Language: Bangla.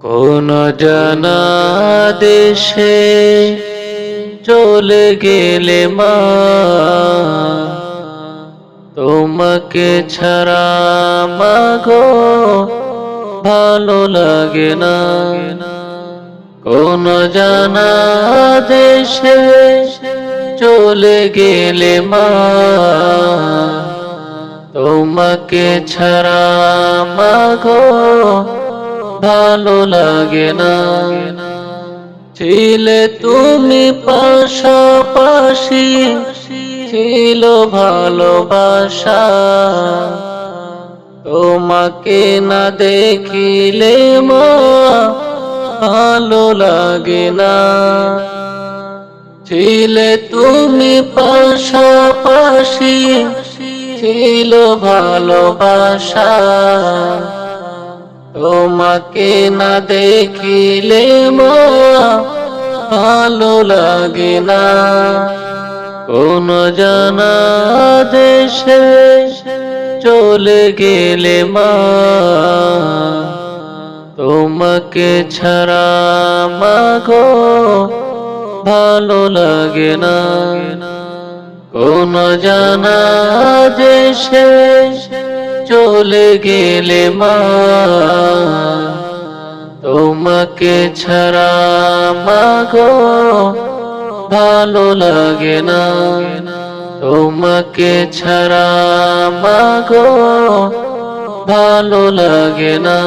কোন জানা দেশে চলে গেলে মা, তোমাকে ছাড়া মাগো ভালো লাগে না। কোন জানা দেশে চলে গেলে মা, তোমাকে ছাড়া মাগো ভালো লাগে না। ছিলে তুমি পাশাপাশি, ছিল ভালোবাসা, তোমাকে না দেখিলে মা ভালো লাগে না। ছিলে তুমি পাশাপাশি, ছিল ভালোবাসা, তোমাকে না দেখিলে মা ভালো লাগে না। কোন জানা দেশে চলে গেলে মা, তোমাকে ছাড়া মাগো ভালো লাগে না। কোন জানা দেশে চলে গেলে মা, তোমাকে ছাড়া মাগো ভালো লাগে না। তোমাকে ছাড়া মাগো ভালো লাগে না।